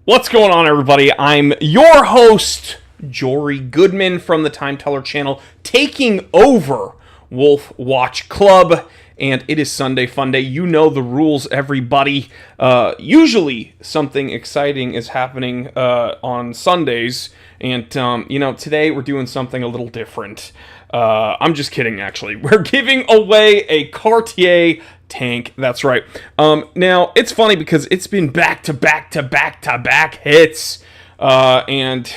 What's going on, everybody? I'm your host, Jory Goodman from the Time Teller channel, taking over Wolf Watch Club, and it is Sunday Fun Day. You know the rules, everybody. Usually something exciting is happening on Sundays, and today we're doing something a little different. I'm just kidding, actually. We're giving away a Cartier tank. That's right. Now, it's funny because it's been back to back hits. And,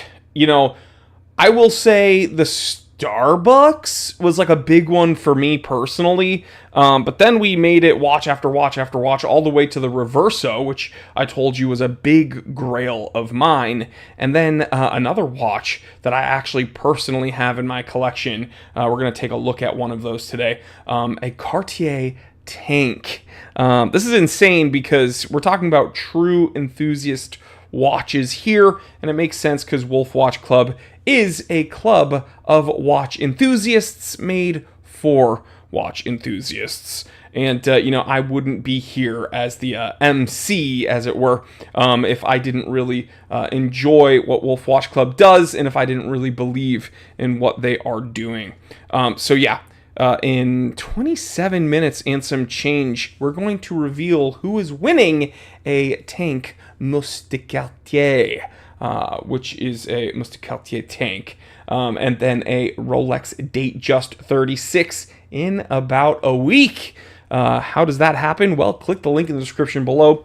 I will say the Starbucks was like a big one for me personally. But then we made it watch after watch after watch all the way to the Reverso, which I told you was a big grail of mine. And then another watch that I actually personally have in my collection. We're going to take a look at one of those today. A Cartier tank. This is insane because we're talking about true enthusiast watches here, and it makes sense because Wolf Watch Club is a club of watch enthusiasts made for watch enthusiasts. And, I wouldn't be here as the MC, as it were, if I didn't really enjoy what Wolf Watch Club does and if I didn't really believe in what they are doing. In 27 minutes and some change, we're going to reveal who is winning a tank Cartier, which is a Cartier tank, and then a Rolex Datejust 36 in about a week. How does that happen? Well, click the link in the description below.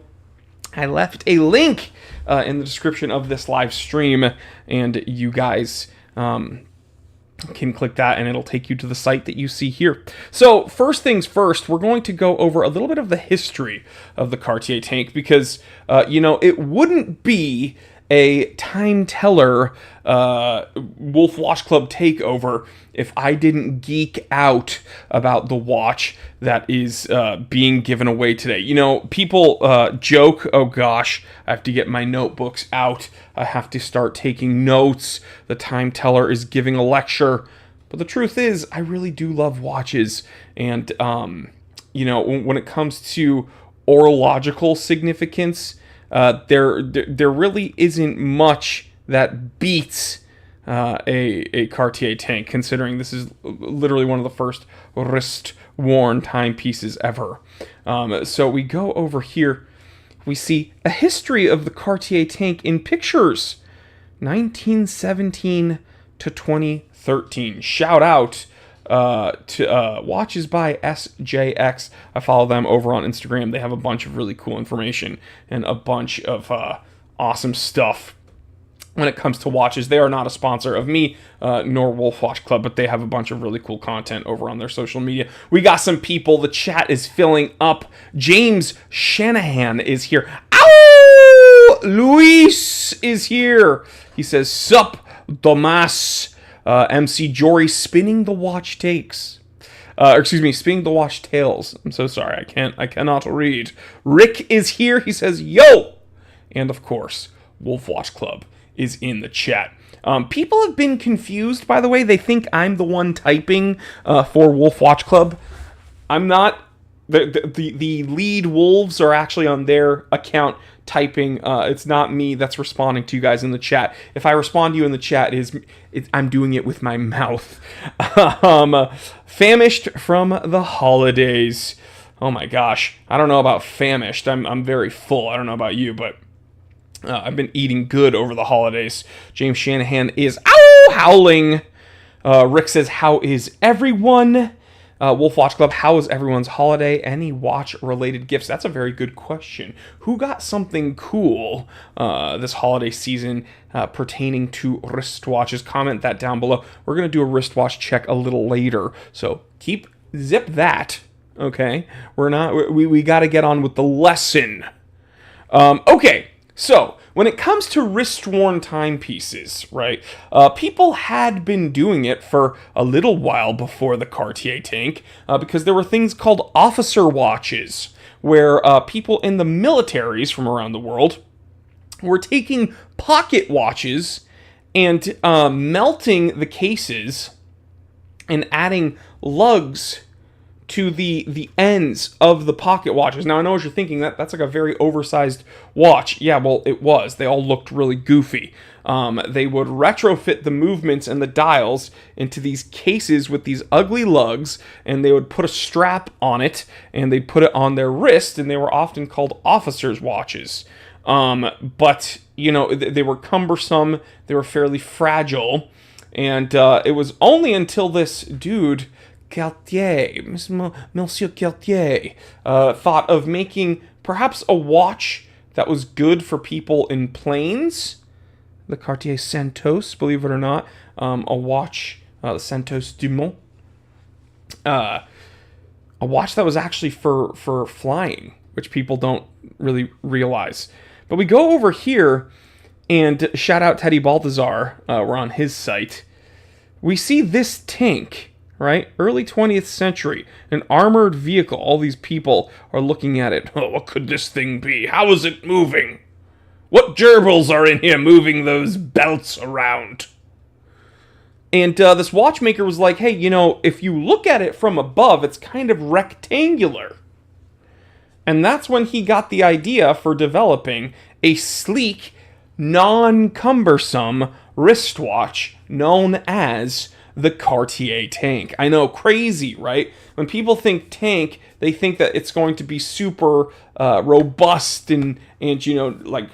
I left a link in the description of this live stream, and you guys can click that and it'll take you to the site that you see here. So first things first, we're going to go over a little bit of the history of the Cartier tank because, it wouldn't be a Time Teller Wolf Watch Club takeover if I didn't geek out about the watch that is being given away today. People joke, oh gosh, I have to get my notebooks out. I have to start taking notes. The Time Teller is giving a lecture. But the truth is, I really do love watches. And, when it comes to orological significance, there really isn't much that beats a Cartier tank, considering this is literally one of the first wrist-worn timepieces ever. So we go over here. We see a history of the Cartier tank in pictures, 1917 to 2013. Shout out to Watches by SJX. I follow them over on Instagram. They have a bunch of really cool information and a bunch of awesome stuff when it comes to watches. They are not a sponsor of me nor Wolf Watch Club, but they have a bunch of really cool content over on their social media. We got some people. The chat is filling up. James Shanahan is here. Ow! Luis is here. He says, sup, Domas. MC Jory spinning the watch takes. Spinning the watch tails. I'm so sorry. I cannot read. Rick is here. He says, yo! And of course, Wolf Watch Club is in the chat. People have been confused, by the way. They think I'm the one typing for Wolf Watch Club. I'm not. The lead wolves are actually on their account typing. It's not me that's responding to you guys in the chat. If I respond to you in the chat, I'm doing it with my mouth. Famished from the holidays. Oh my gosh. I don't know about famished. I'm very full. I don't know about you, but I've been eating good over the holidays. James Shanahan is howling. Rick says, how is everyone? Wolf Watch Club, how is everyone's holiday? Any watch-related gifts? That's a very good question. Who got something cool this holiday season pertaining to wristwatches? Comment that down below. We're going to do a wristwatch check a little later, so zip that, okay? We got to get on with the lesson. Okay, so when it comes to wrist-worn timepieces, right, people had been doing it for a little while before the Cartier tank because there were things called officer watches where people in the militaries from around the world were taking pocket watches and melting the cases and adding lugs to the ends of the pocket watches. Now, I know what you're thinking, that's like a very oversized watch. Yeah, well, it was. They all looked really goofy. They would retrofit the movements and the dials into these cases with these ugly lugs, and they would put a strap on it, and they'd put it on their wrist, and they were often called officers' watches. But, you know, they were cumbersome, they were fairly fragile, and it was only until this dude, Cartier, Monsieur Cartier, thought of making perhaps a watch that was good for people in planes. The Cartier Santos, believe it or not, a watch, the Santos Dumont, a watch that was actually for flying, which people don't really realize. But we go over here, and shout out Teddy Balthazar, we're on his site. We see this tank, right? Early 20th century, an armored vehicle. All these people are looking at it. Oh, what could this thing be? How is it moving? What gerbils are in here moving those belts around? And this watchmaker was like, hey, you know, if you look at it from above, it's kind of rectangular. And that's when he got the idea for developing a sleek, non-cumbersome wristwatch known as the Cartier tank. I know, crazy, right? When people think tank, they think that it's going to be super robust and you know, like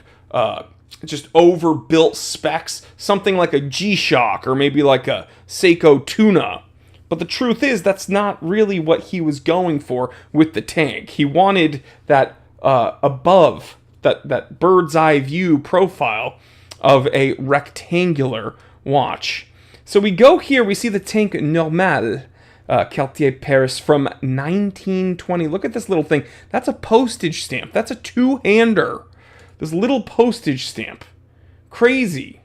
just overbuilt specs, something like a G-Shock or maybe like a Seiko Tuna. But the truth is, that's not really what he was going for with the tank. He wanted that above, that bird's eye view profile of a rectangular watch. So we go here, we see the tank Normal, Cartier Paris from 1920. Look at this little thing. That's a postage stamp. That's a two-hander. This little postage stamp. Crazy.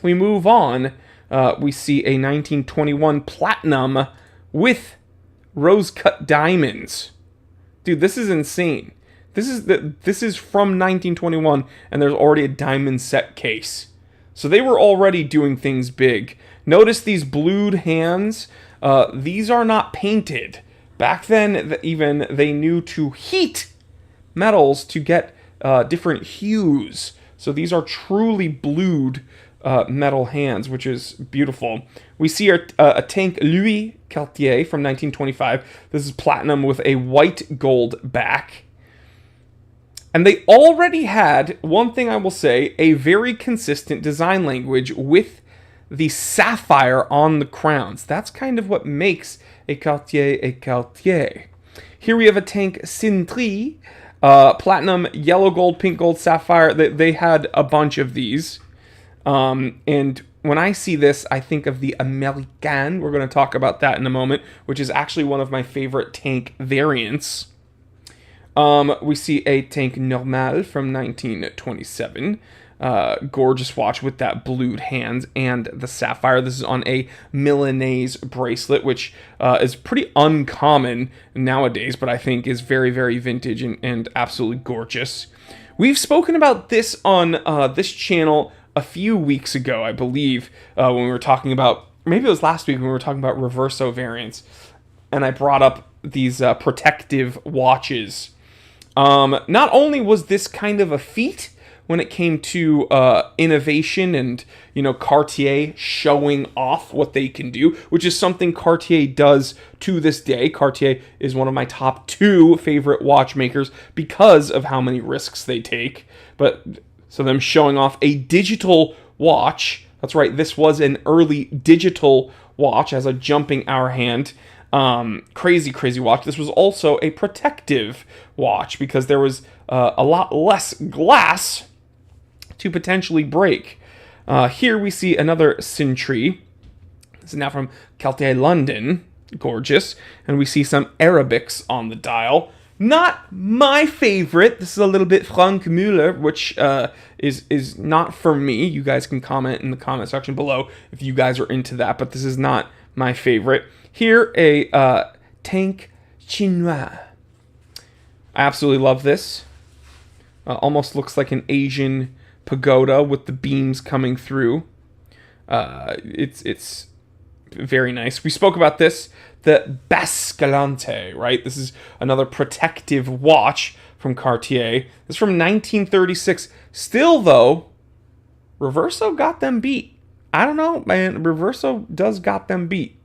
We move on. We see a 1921 Platinum with rose-cut diamonds. Dude, this is insane. This is from 1921, and there's already a diamond set case. So they were already doing things big. Notice these blued hands. These are not painted. Back then, even, they knew to heat metals to get different hues. So these are truly blued metal hands, which is beautiful. We see a tank Louis Cartier from 1925. This is platinum with a white gold back. And they already had, one thing I will say, a very consistent design language with the sapphire on the crowns. That's kind of what makes a Cartier a Cartier. Here we have a tank Sintry, platinum, yellow gold, pink gold, sapphire. They had a bunch of these. And when I see this, I think of the American. We're going to talk about that in a moment, which is actually one of my favorite tank variants. We see a tank Normal from 1927. Gorgeous watch with that blued hands and the sapphire. This is on a Milanese bracelet, which is pretty uncommon nowadays, but I think is very, very vintage and absolutely gorgeous. We've spoken about this on this channel a few weeks ago, I believe, when we were talking about, maybe it was last week when we were talking about reverso variants, and I brought up these protective watches. Not only was this kind of a feat when it came to innovation and, you know, Cartier showing off what they can do, which is something Cartier does to this day. Cartier is one of my top 2 favorite watchmakers because of how many risks they take. But so them showing off a digital watch. That's right, this was an early digital watch as a jumping hour hand. Crazy watch. This was also a protective watch because there was a lot less glass to potentially break. Here we see another Sintry. This is now from Cartier London. Gorgeous. And we see some Arabics on the dial. Not my favorite. This is a little bit Frank Muller, which is not for me. You guys can comment in the comment section below if you guys are into that, but this is not my favorite. Here, a tank chinois. I absolutely love this. Almost looks like an Asian pagoda with the beams coming through. It's very nice. We spoke about this the Basculante, right? This is another protective watch from Cartier. This is from 1936. Still, though, Reverso got them beat. I don't know, man. Reverso does got them beat.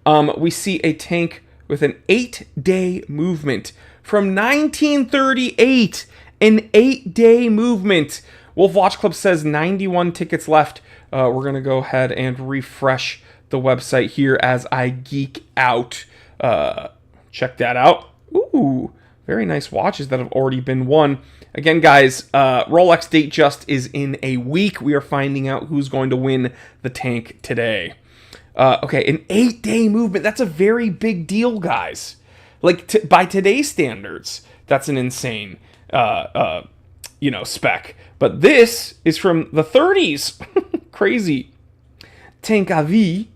We see a tank with an 8-day movement from 1938. An 8-day movement. Wolf Watch Club says 91 tickets left. We're going to go ahead and refresh the website here as I geek out. Check that out. Ooh, very nice watches that have already been won. Again, guys, Rolex Datejust is in a week. We are finding out who's going to win the tank today. Okay, an 8-day movement. That's a very big deal, guys. Like, by today's standards, that's an insane, spec. But this is from the 30s. Crazy. Tank à vie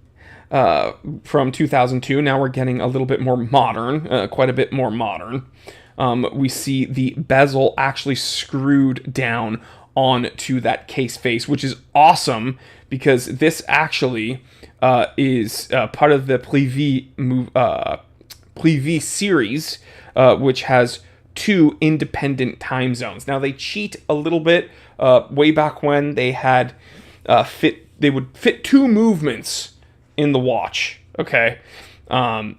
from 2002. Now we're getting a little bit more modern, quite a bit more modern. We see the bezel actually screwed down onto that case face, which is awesome because this actually is part of the Privé series, which has 2 independent time zones. Now they cheat a little bit. Way back when they had they would fit 2 movements in the watch. Okay, to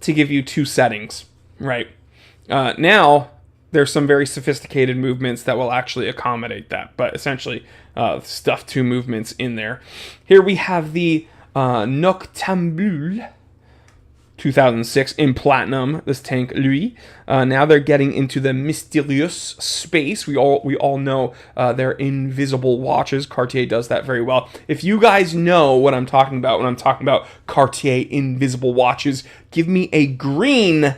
give you 2 settings, right? Now there's some very sophisticated movements that will actually accommodate that, but essentially stuff 2 movements in there. Here we have the Noctambule 2006 in platinum, this tank Louis. Now they're getting into the mysterious space. We all know they're invisible watches. Cartier does that very well. If you guys know what I'm talking about when I'm talking about Cartier invisible watches, give me a green.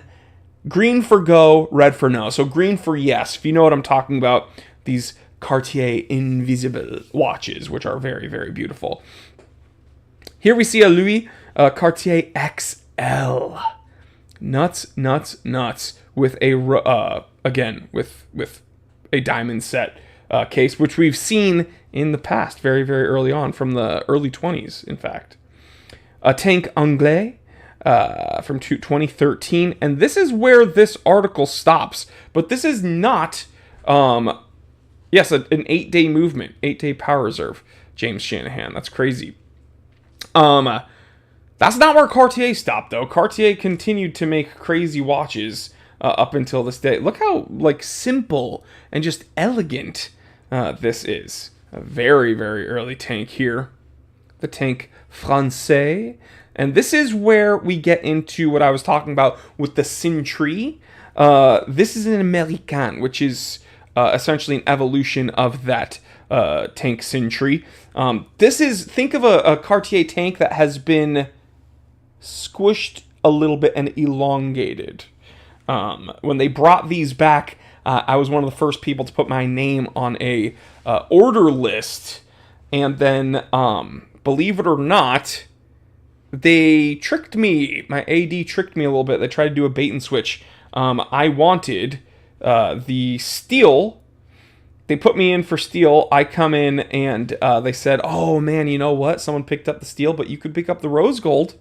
Green for go, red for no. So green for yes, if you know what I'm talking about. These Cartier invisible watches, which are very, very beautiful. Here we see a Louis Cartier XL. Nuts. With a again with a diamond set case, which we've seen in the past, very, very early on, from the early 20s, in fact. A Tank Anglais from 2013, and this is where this article stops. But this is not, yes, an 8-day movement, 8-day power reserve. James Shanahan, that's crazy. That's not where Cartier stopped, though. Cartier continued to make crazy watches up until this day. Look how simple and just elegant this is. A very, very early tank here. The Tank Francais. And this is where we get into what I was talking about with the Sintry. This is an American, which is essentially an evolution of that tank Sintry. Think of a Cartier tank that has been squished a little bit and elongated. When they brought these back, I was one of the first people to put my name on a order list, and then believe it or not, they tricked me. My AD tricked me a little bit. They tried to do a bait and switch. I wanted the steel. They put me in for steel. I come in and they said, "Oh man, you know what? Someone picked up the steel, but you could pick up the rose gold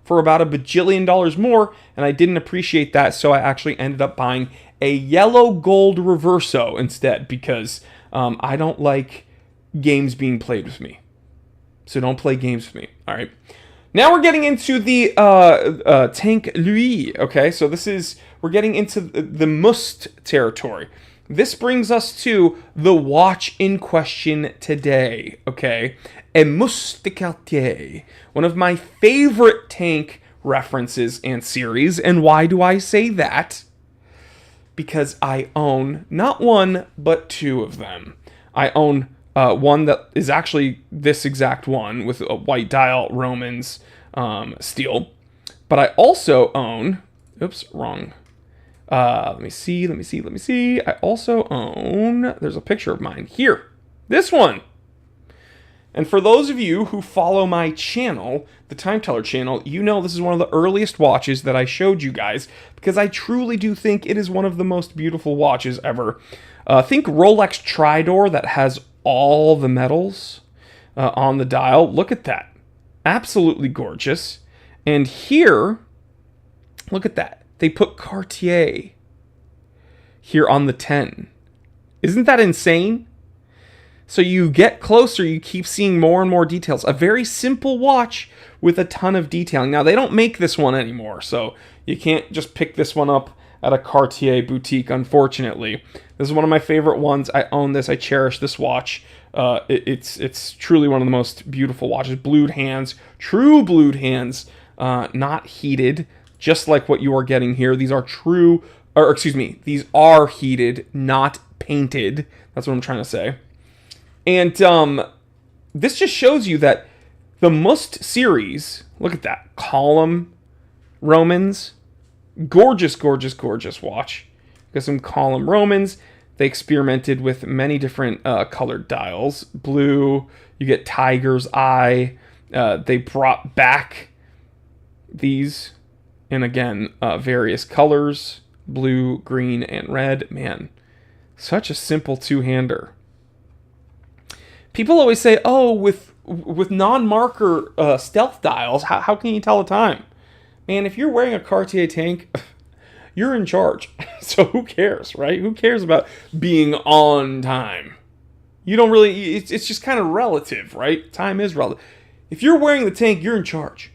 for about $1 bajillion more." And I didn't appreciate that, so I actually ended up buying a yellow gold Reverso instead, because I don't like games being played with me. So don't play games with me. All right. Now we're getting into the Tank Louis. Okay, so we're getting into the must territory. This brings us to the watch in question today. Okay, a Must de Cartier, one of my favorite tank references and series. And why do I say that? Because I own not one but 2 of them. I own one that is actually this exact one with a white dial Romans steel. But I also own, oops, wrong. Let me see. I also own, there's a picture of mine here. This one. And for those of you who follow my channel, the Time Teller channel, you know this is one of the earliest watches that I showed you guys, because I truly do think it is one of the most beautiful watches ever. Think Rolex Tridor that has all the metals on the dial. Look at that. Absolutely gorgeous. And here, look at that. They put Cartier here on the 10. Isn't that insane? So you get closer, you keep seeing more and more details. A very simple watch with a ton of detailing. Now, they don't make this one anymore, so you can't just pick this one up at a Cartier boutique, unfortunately. This is one of my favorite ones. I own this. I cherish this watch. It's truly one of the most beautiful watches. Blued hands, true blued hands, not heated, just like what you are getting here. These are true, or excuse me, these are heated, not painted. That's what I'm trying to say. And this just shows you that the Must series, look at that, column Romans, gorgeous, gorgeous, gorgeous watch. Got some column Romans. They experimented with many different colored dials. Blue, you get tiger's eye. They brought back these in, again, various colors, blue, green, and red. Man, such a simple two-hander. People always say, oh, with non-marker stealth dials, how can you tell the time? Man, if you're wearing a Cartier tank, you're in charge. So who cares, right? Who cares about being on time? You don't really, it's just kind of relative, right? Time is relative. If you're wearing the tank, you're in charge.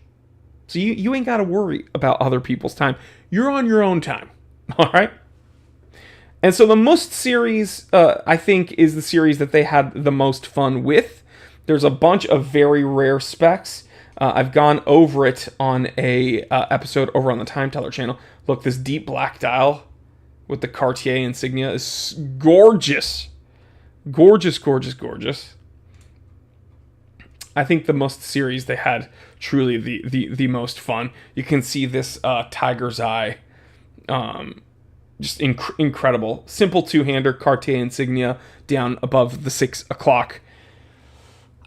So you ain't got to worry about other people's time. You're on your own time, all right? And so the Must series, I think, is the series that they had the most fun with. There's a bunch of very rare specs. I've gone over it on a episode over on the Time Teller channel. Look, this deep black dial with the Cartier insignia is gorgeous. Gorgeous, gorgeous, gorgeous. I think the Must series, they had truly the most fun. You can see this tiger's eye. Just incredible. Simple two-hander, Cartier insignia down above the 6 o'clock.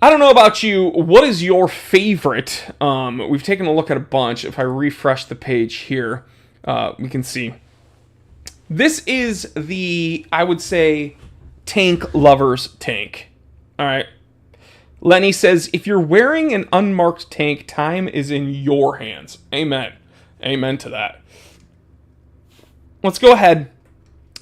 I don't know about you. What is your favorite? We've taken a look at a bunch. If I refresh the page here, we can see. This is the, I would say, tank lover's tank. All right. Lenny says, if you're wearing an unmarked tank, time is in your hands. Amen. Amen to that. Let's go ahead.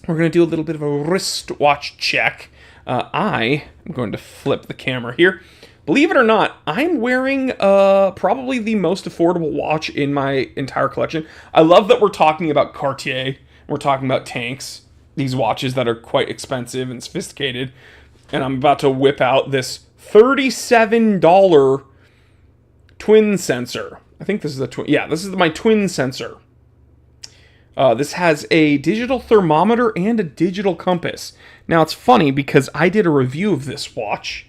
We're going to do a little bit of a wristwatch check. I am going to flip the camera here. Believe it or not, I'm wearing probably the most affordable watch in my entire collection. I love that we're talking about Cartier. We're talking about tanks. These watches that are quite expensive and sophisticated. And I'm about to whip out this $37 twin sensor. I think this is the twin. Yeah, this is my twin sensor. This has a digital thermometer and a digital compass. Now, it's funny because I did a review of this watch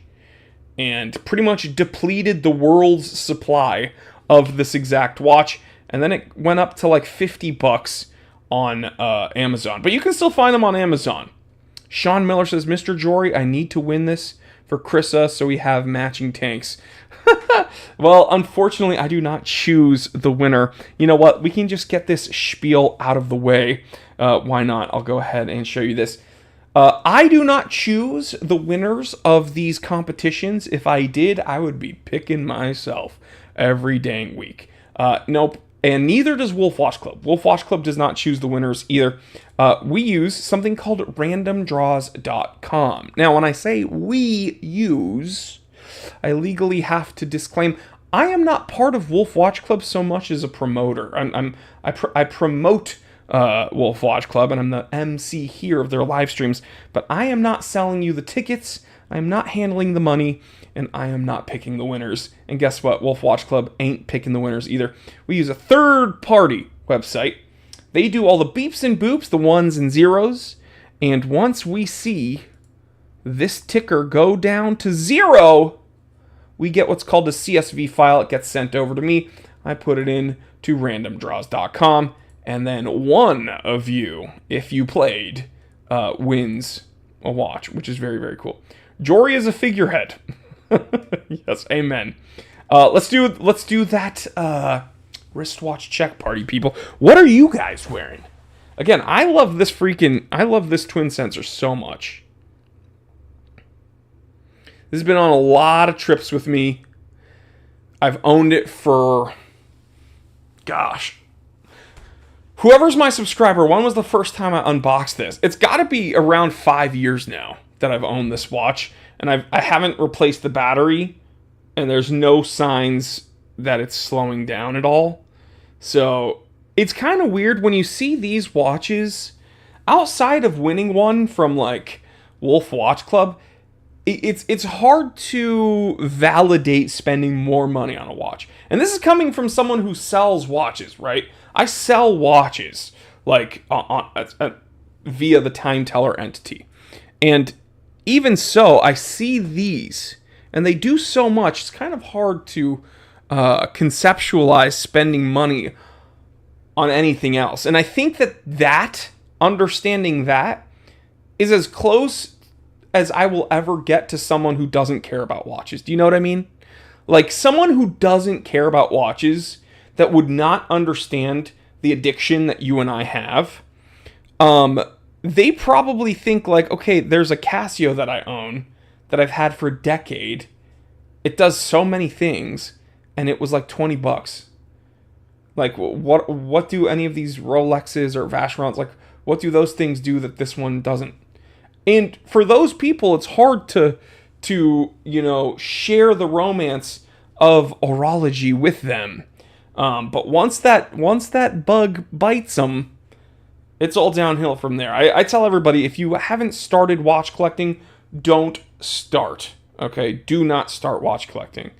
and pretty much depleted the world's supply of this exact watch. And then it went up to like $50 on Amazon. But you can still find them on Amazon. Sean Miller says, Mr. Jory, I need to win this for Krissa so we have matching tanks. Well, unfortunately, I do not choose the winner. You know what? We can just get this spiel out of the way. Why not? I'll go ahead and show you this. I do not choose the winners of these competitions. If I did, I would be picking myself every dang week. Nope. And neither does Wolf Watch Club. Wolf Watch Club does not choose the winners either. We use something called randomdraws.com. Now, when I say we use, I legally have to disclaim, I am not part of Wolf Watch Club so much as a promoter. I promote Wolf Watch Club, and I'm the MC here of their live streams, but I am not selling you the tickets, I am not handling the money, and I am not picking the winners. And guess what? Wolf Watch Club ain't picking the winners either. We use a third-party website. They do all the beeps and boops, the ones and zeros, and once we see this ticker go down to 0, we get what's called a CSV file. It gets sent over to me. I put it in to randomdraws.com, and then one of you, if you played, wins a watch, which is very, very cool. Jory is a figurehead. Yes, amen. Let's do that wristwatch check party, people. What are you guys wearing? Again, I love this twin sensor so much. This has been on a lot of trips with me. I've owned it for, gosh, whoever's my subscriber, when was the first time I unboxed this? It's got to be around 5 years now that I've owned this watch, and I haven't replaced the battery, and there's no signs that it's slowing down at all. So it's kind of weird when you see these watches outside of winning one from like Wolf Watch Club. It's hard to validate spending more money on a watch. And this is coming from someone who sells watches, right? I sell watches like via the Time Teller entity. And even so, I see these and they do so much. It's kind of hard to conceptualize spending money on anything else. And I think that understanding that is as close as I will ever get to someone who doesn't care about watches. Do you know what I mean? Like someone who doesn't care about watches, that would not understand the addiction that you and I have. They probably think like, okay, there's a Casio that I own that I've had for a decade. It does so many things, and it was like $20. Like, what do any of these Rolexes or Vacherons, like, what do those things do that this one doesn't? And for those people, it's hard to share the romance of horology with them. But once that bug bites them, it's all downhill from there. I tell everybody, if you haven't started watch collecting, don't start. Okay, do not start watch collecting.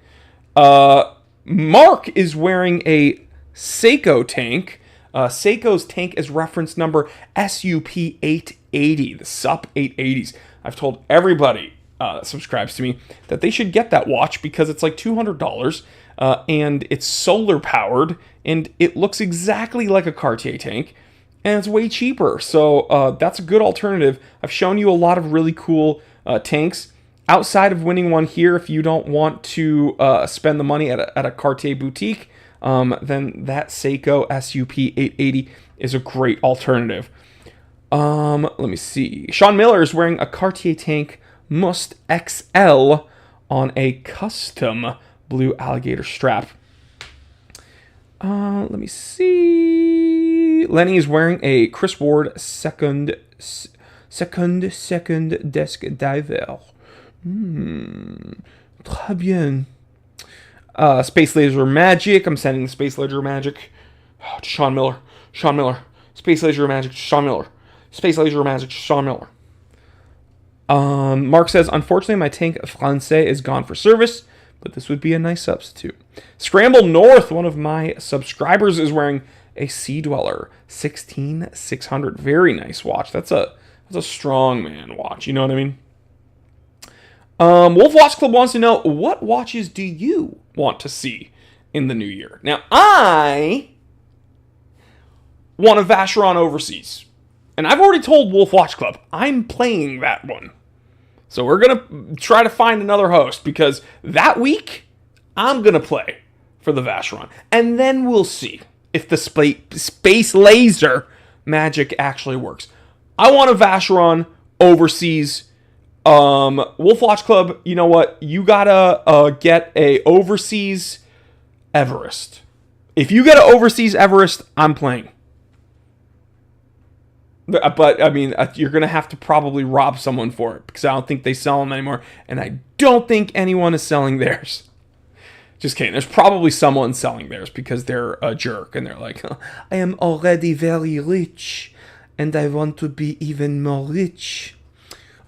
Mark is wearing a Seiko tank. Seiko's tank is reference number SUP880, the SUP 880s. I've told everybody that subscribes to me that they should get that watch because it's like $200 and it's solar powered and it looks exactly like a Cartier tank and it's way cheaper. So that's a good alternative. I've shown you a lot of really cool tanks. Outside of winning one here, if you don't want to spend the money at a Cartier boutique, then that Seiko SUP 880 is a great alternative. Let me see. Sean Miller is wearing a Cartier tank Must XL on a custom blue alligator strap. Let me see. Lenny is wearing a Chris Ward second desk diver. Très bien. Space Laser Magic. I'm sending Space Laser Magic to Sean Miller. Space Laser Magic to Sean Miller. Space Laser Magic to Sean Miller. Mark says, unfortunately, my tank Francais is gone for service, but this would be a nice substitute. Scramble North, one of my subscribers, is wearing a Sea Dweller 16600. Very nice watch. That's a strong man watch. You know what I mean? Wolf Watch Club wants to know, what watches do you want to see in the new year? Now, I want a Vacheron Overseas. And I've already told Wolf Watch Club, I'm playing that one. So we're going to try to find another host, because that week, I'm going to play for the Vacheron. And then we'll see if the Space Laser magic actually works. I want a Vacheron Overseas. Wolf Watch Club, you know what? You gotta get a Overseas Everest. If you get an Overseas Everest, I'm playing. But I mean, you're gonna have to probably rob someone for it, because I don't think they sell them anymore, and I don't think anyone is selling theirs. Just kidding. There's probably someone selling theirs because they're a jerk and they're like, I am already very rich and I want to be even more rich.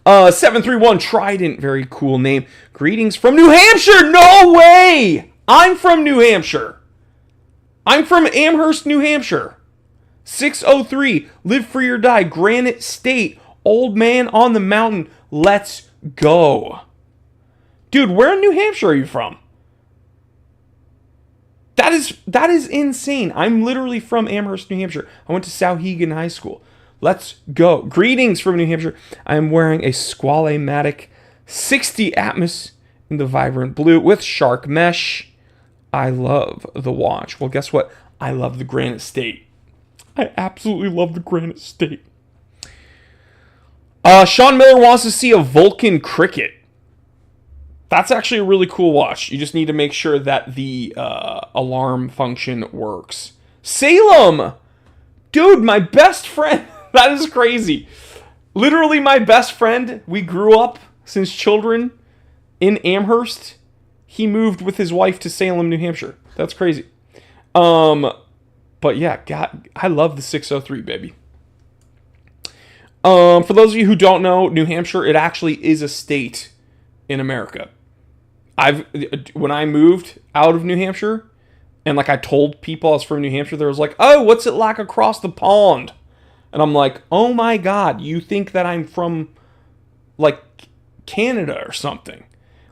731 Trident, very cool name. Greetings from New Hampshire. No way! I'm from New Hampshire. I'm from Amherst, New Hampshire. 603, Live Free or Die, Granite State, Old Man on the Mountain. Let's go. Dude, where in New Hampshire are you from? That is insane. I'm literally from Amherst, New Hampshire. I went to Sauhegan High School. Let's go. Greetings from New Hampshire. I'm wearing a Squale-matic 60 Atmos in the vibrant blue with shark mesh. I love the watch. Well, guess what? I love the Granite State. I absolutely love the Granite State. Sean Miller wants to see a Vulcan Cricket. That's actually a really cool watch. You just need to make sure that the alarm function works. Salem! Dude, my best friend. That is crazy. Literally my best friend. We grew up since children in Amherst. He moved with his wife to Salem, New Hampshire. That's crazy. But yeah, God, I love the 603, baby. For those of you who don't know, New Hampshire, it actually is a state in America. When I moved out of New Hampshire, and like I told people I was from New Hampshire, there was like, oh, what's it like across the pond? And I'm like, oh my God, you think that I'm from like Canada or something?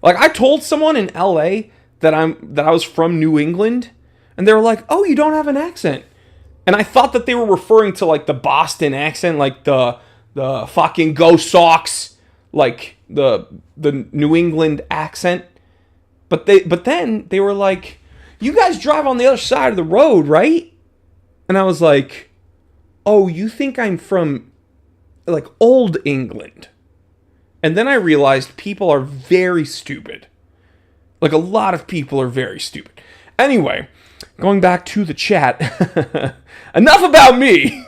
Like I told someone in LA that I was from New England, and they were like, oh, you don't have an accent. And I thought that they were referring to like the Boston accent, like the fucking Go Sox, like the New England accent. But then they were like, you guys drive on the other side of the road, right? And I was like, oh, you think I'm from like old England? And then I realized people are very stupid. Like a lot of people are very stupid. Anyway, going back to the chat. Enough about me.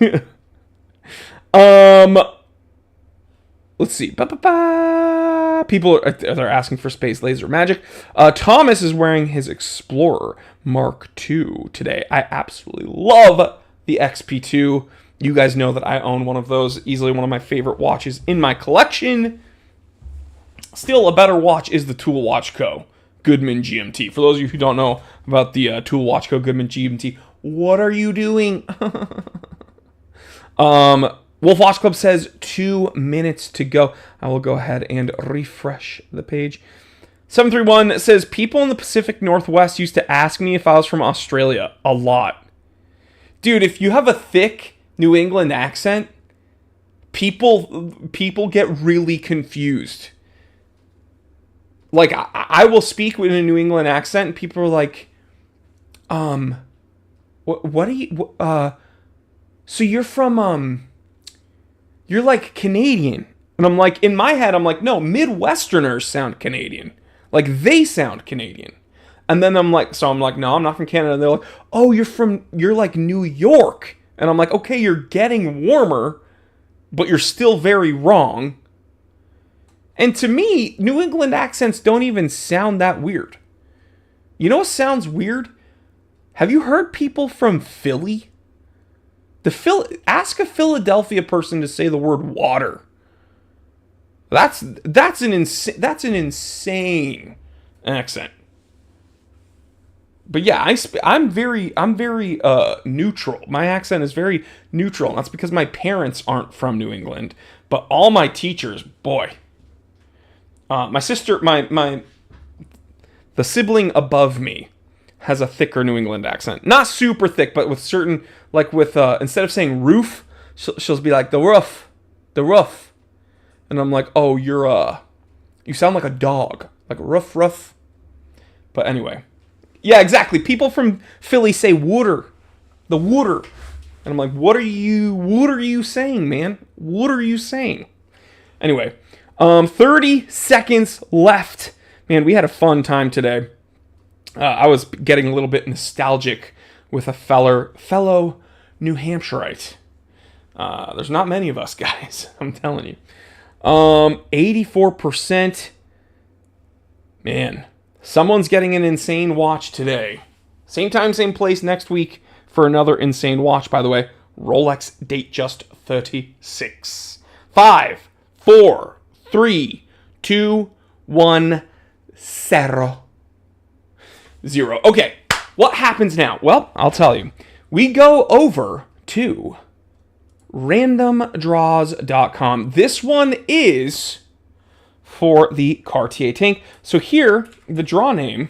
Let's see. People are asking for Space Laser Magic. Thomas is wearing his Explorer Mark II today. I absolutely love the XP2. You guys know that I own one of those. Easily one of my favorite watches in my collection. Still, a better watch is the Tool Watch Co. Goodman GMT. For those of you who don't know about the Tool Watch Co. Goodman GMT, what are you doing? Wolf Watch Club says 2 minutes to go. I will go ahead and refresh the page. 731 says, people in the Pacific Northwest used to ask me if I was from Australia a lot. Dude, if you have a thick New England accent, people get really confused. Like, I will speak with a New England accent, and people are like, what are you, so you're from, you're like Canadian. And I'm like, in my head, I'm like, no, Midwesterners sound Canadian. Like, they sound Canadian. And then I'm like, no, I'm not from Canada. And they're like, oh, you're like New York. And I'm like, okay, you're getting warmer, but you're still very wrong. And to me, New England accents don't even sound that weird. You know what sounds weird? Have you heard people from Philly? Ask a Philadelphia person to say the word water. That's an insane accent. But yeah, I'm very neutral. My accent is very neutral. And that's because my parents aren't from New England, but all my teachers, boy. My sister, the sibling above me has a thicker New England accent. Not super thick, but with certain, like with, instead of saying roof, she'll be like, the roof. And I'm like, oh, you sound like a dog. Like ruff. But anyway. Yeah, exactly. People from Philly say water. The water. And I'm like, what are you saying, man? What are you saying? Anyway. 30 seconds left. Man, we had a fun time today. I was getting a little bit nostalgic with a fellow New Hampshireite. There's not many of us, guys. I'm telling you. 84%. Man, someone's getting an insane watch today. Same time, same place next week for another insane watch, by the way. Rolex Datejust 36. 5, 4, 3, 2, 1, 0. Okay, what happens now? Well, I'll tell you. We go over to randomdraws.com. This one is for the Cartier tank. So here, the draw name,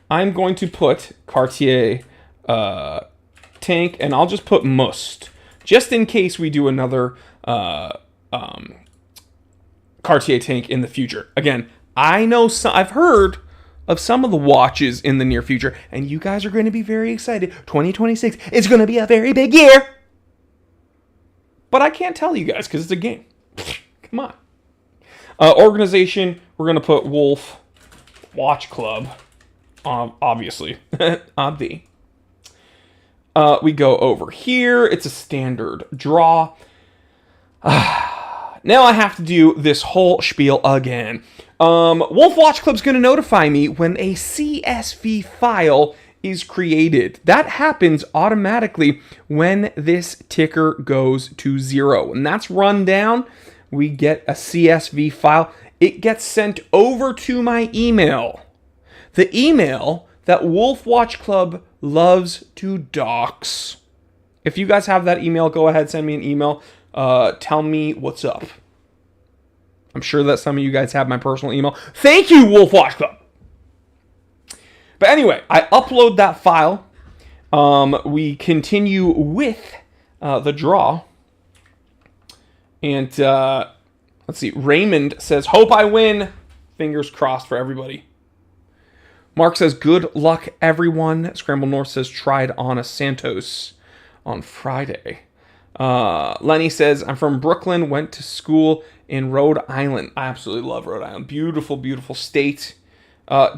I'm going to put Cartier tank, and I'll just put Must, just in case we do another Cartier tank in the future. Again, I've heard of some of the watches in the near future, and you guys are going to be very excited. 2026 is going to be a very big year. But I can't tell you guys because it's a game. Come on. Organization, we're going to put Wolf Watch Club, obviously. Obvi. We go over here. It's a standard draw. Now I have to do this whole spiel again. Wolf Watch Club's going to notify me when a CSV file is created. That happens automatically when this ticker goes to 0. When that's run down, we get a CSV file. It gets sent over to my email. The email that Wolf Watch Club loves to dox. If you guys have that email, go ahead, send me an email. Tell me what's up. I'm sure that some of you guys have my personal email. Thank you, Wolf Watch Club. But anyway, I upload that file. We continue with the draw. And let's see. Raymond says, hope I win. Fingers crossed for everybody. Mark says, good luck, everyone. Scramble North says, tried on a Santos on Friday. Lenny says, I'm from Brooklyn, went to school in Rhode Island. I absolutely love Rhode Island. Beautiful, beautiful state.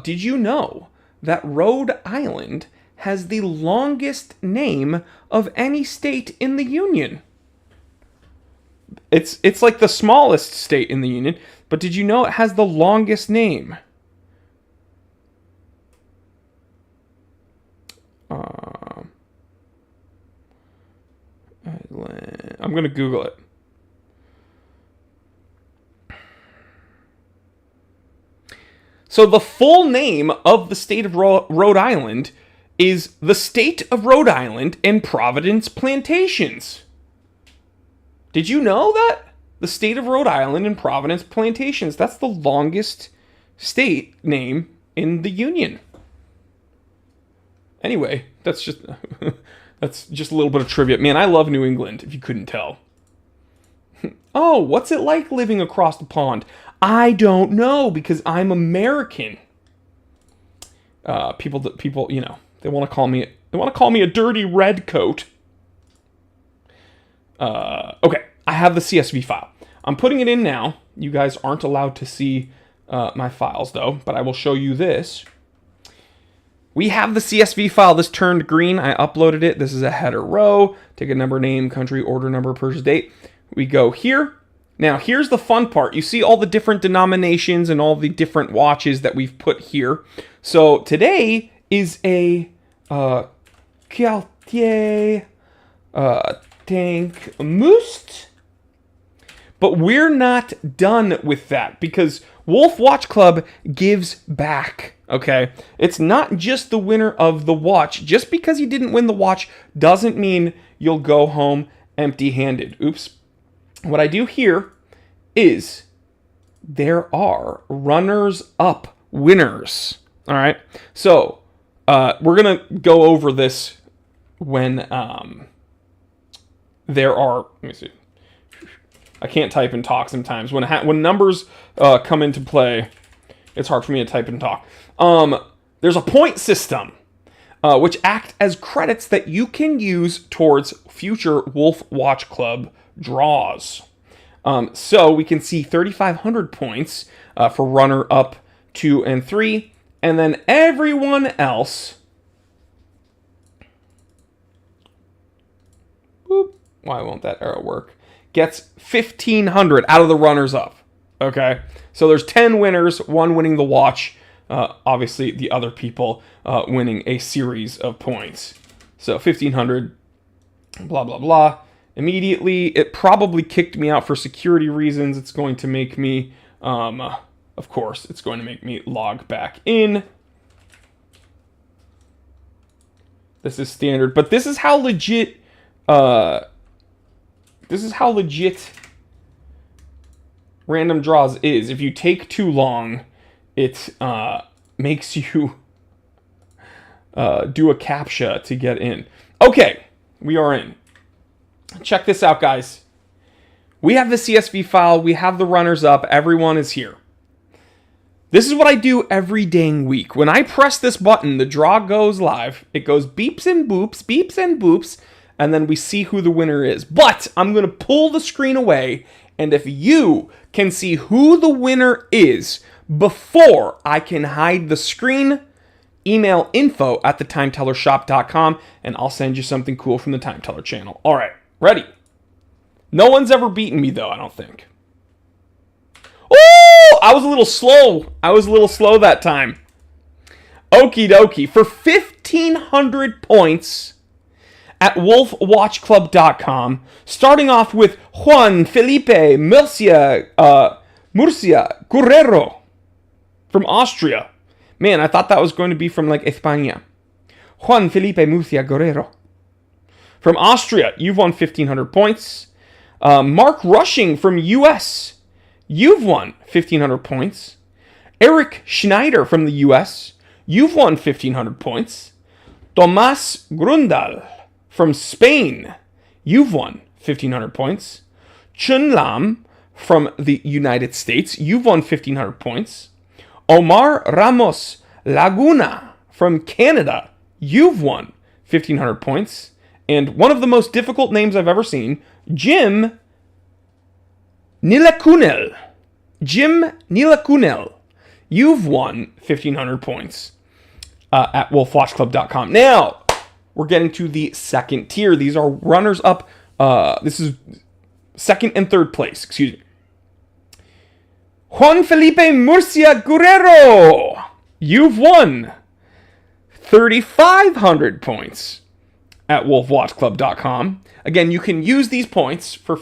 Did you know that Rhode Island has the longest name of any state in the Union? It's like the smallest state in the Union, but did you know it has the longest name? I'm going to Google it. So the full name of the state of Rhode Island is the State of Rhode Island and Providence Plantations. Did you know that? The State of Rhode Island and Providence Plantations. That's the longest state name in the Union. Anyway, that's just a little bit of trivia. Man, I love New England, if you couldn't tell. Oh, what's it like living across the pond? I don't know, because I'm American. People, you know, they want to call me a dirty redcoat. Okay, I have the CSV file. I'm putting it in now. You guys aren't allowed to see my files, though, but I will show you this. We have the CSV file. This turned green. I uploaded it. This is a header row. Ticket number, name, country, order number, purchase date. We go here. Now, here's the fun part. You see all the different denominations and all the different watches that we've put here. So today is a Cartier tank mouste. But we're not done with that because Wolf Watch Club gives back, okay? It's not just the winner of the watch. Just because you didn't win the watch doesn't mean you'll go home empty-handed. Oops. What I do here is there are runners-up winners, all right? So we're going to go over this when there are, let me see. I can't type and talk sometimes. When numbers come into play, it's hard for me to type and talk. There's a point system, which act as credits that you can use towards future Wolf Watch Club draws. So we can see 3,500 points for runner up 2 and 3, and then everyone else. Boop, why won't that arrow work? Gets 1,500 out of the runners up. Okay, so there's 10 winners, one winning the watch. Obviously, the other people winning a series of points. So 1,500, blah, blah, blah. Immediately, it probably kicked me out for security reasons. It's going to make me, of course, it's going to make me log back in. This is standard, but this is how legit, random draws is. If you take too long, it makes you do a CAPTCHA to get in. Okay, we are in. Check this out, guys. We have the CSV file. We have the runners up. Everyone is here. This is what I do every dang week. When I press this button, the draw goes live. It goes beeps and boops, and then we see who the winner is. But I'm going to pull the screen away, and if you can see who the winner is before I can hide the screen, email info@thetimetellershop.com, and I'll send you something cool from the Time Teller channel. All right, ready? No one's ever beaten me, though, I don't think. Oh, I was a little slow. That time. Okie dokie. For 1,500 points at wolfwatchclub.com, starting off with Juan Felipe Murcia Guerrero from Austria. Man, I thought that was going to be from like España. Juan Felipe Murcia Guerrero. From Austria, you've won 1,500 points. Mark Rushing from US, you've won 1,500 points. Eric Schneider from the US, you've won 1,500 points. Tomas Grundal from Spain, you've won 1,500 points. Chun Lam from the United States, you've won 1,500 points. Omar Ramos Laguna from Canada, you've won 1,500 points. And one of the most difficult names I've ever seen, Jim Nilakunel. You've won 1,500 points at wolfwatchclub.com. Now, we're getting to the second tier. These are runners up. This is second and third place. Excuse me. Juan Felipe Murcia Guerrero. You've won 3,500 points at wolfwatchclub.com. Again, you can use these points for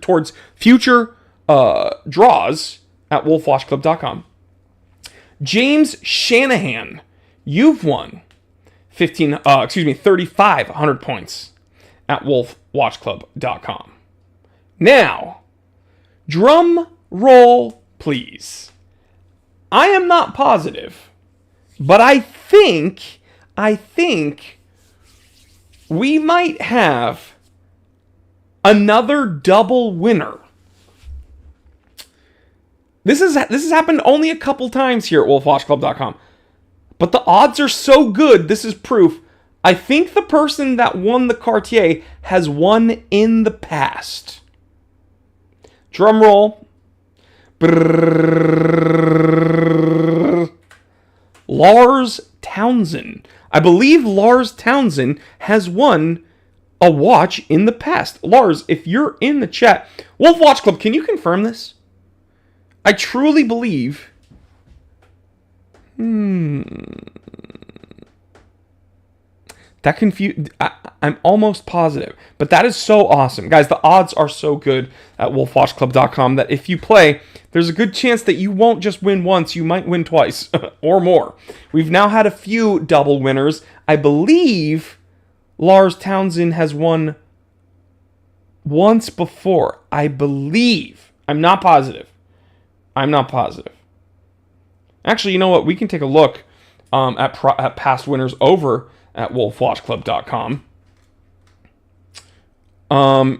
towards future draws at wolfwatchclub.com. James Shanahan, you've won 3,500 points at wolfwatchclub.com. Now, drum roll, please. I am not positive, but I think we might have another double winner. This has happened only a couple times here at wolfwatchclub.com. But the odds are so good, this is proof. I think the person that won the Cartier has won in the past. Drum roll. Brrr. Lars Townsend. I believe Lars Townsend has won a watch in the past. Lars, if you're in the chat, Wolf Watch Club, can you confirm this? I truly believe. That confused. I'm almost positive, but that is so awesome, guys. The odds are so good at wolfwatchclub.com that if you play, there's a good chance that you won't just win once, you might win twice or more. We've now had a few double winners. I believe Lars Townsend has won once before. I believe. I'm not positive. Actually, you know what? We can take a look at past winners over at wolfwatchclub.com. Oh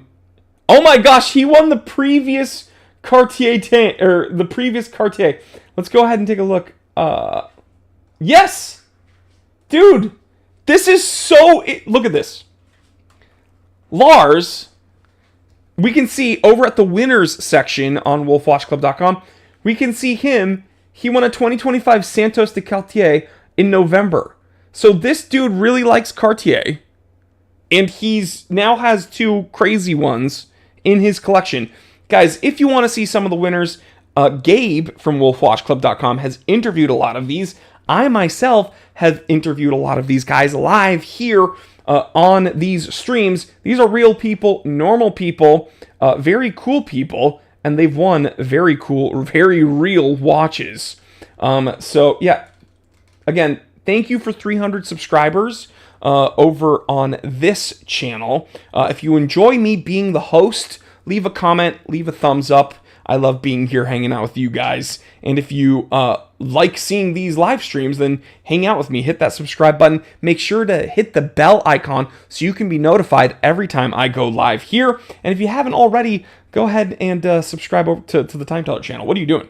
my gosh, he won the previous Cartier the previous Cartier. Let's go ahead and take a look. Yes! Dude, this is so... Look at this. Lars, we can see over at the winners section on wolfwatchclub.com, we can see him. He won a 2025 Santos de Cartier in November. So this dude really likes Cartier. And he's now has two crazy ones in his collection. Guys, if you want to see some of the winners, Gabe from wolfwatchclub.com has interviewed a lot of these. I myself have interviewed a lot of these guys live here on these streams. These are real people, normal people, very cool people, and they've won very cool, very real watches. So, yeah, again, thank you for 300 subscribers over on this channel. If you enjoy me being the host, leave a comment, leave a thumbs up. I love being here hanging out with you guys. And if you like seeing these live streams, then hang out with me. Hit that subscribe button. Make sure to hit the bell icon so you can be notified every time I go live here. And if you haven't already, go ahead and subscribe over to the Time Teller channel. What are you doing?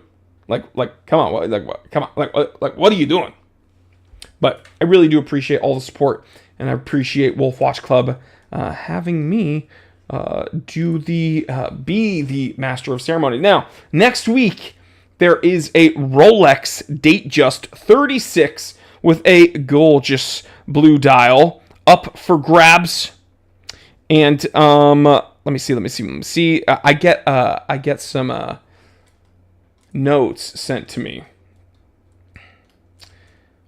Come on, what are you doing? But I really do appreciate all the support, and I appreciate Wolf Watch Club having me be the master of ceremony. Now, next week there is a Rolex Datejust 36 with a gorgeous blue dial up for grabs. And let me see. I get some notes sent to me.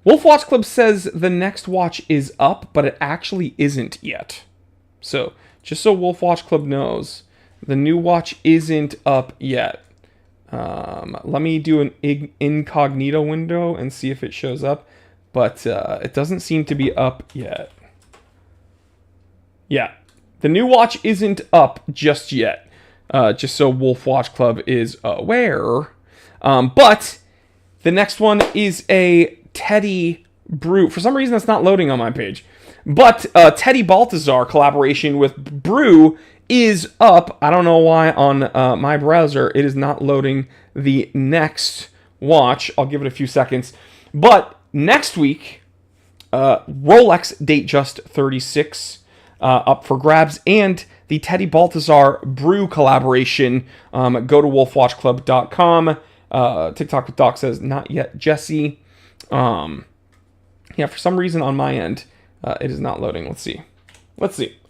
Wolf Watch Club says the next watch is up, but it actually isn't yet. So, just so Wolf Watch Club knows, the new watch isn't up yet. Let me do an incognito window and see if it shows up. But it doesn't seem to be up yet. Yeah, the new watch isn't up just yet. Just so Wolf Watch Club is aware. But the next one is a Teddy Brew. For some reason, that's not loading on my page. But Teddy Baltazar collaboration with Brew is up. I don't know why on my browser it is not loading the next watch. I'll give it a few seconds. But next week, Rolex Datejust 36 up for grabs, and the Teddy Baltazar Brew collaboration. Go to wolfwatchclub.com. TikTok with Doc says, not yet, Jesse. Yeah, for some reason on my end, it is not loading. Let's see.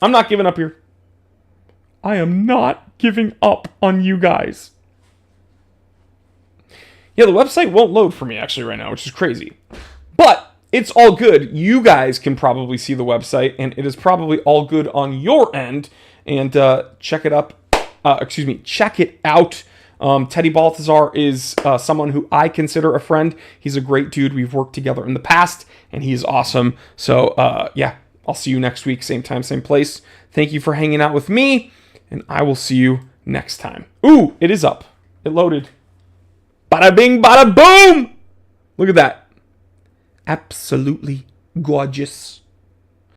I'm not giving up here. I am not giving up on you guys. Yeah, the website won't load for me actually right now, which is crazy. But it's all good. You guys can probably see the website, and it is probably all good on your end. And check it up. Check it out. Teddy Baltazar is someone who I consider a friend. He's a great dude. We've worked together in the past, and he is awesome. So, yeah, I'll see you next week. Same time, same place. Thank you for hanging out with me, and I will see you next time. Ooh, it is up. It loaded. Bada bing, bada boom! Look at that. Absolutely gorgeous.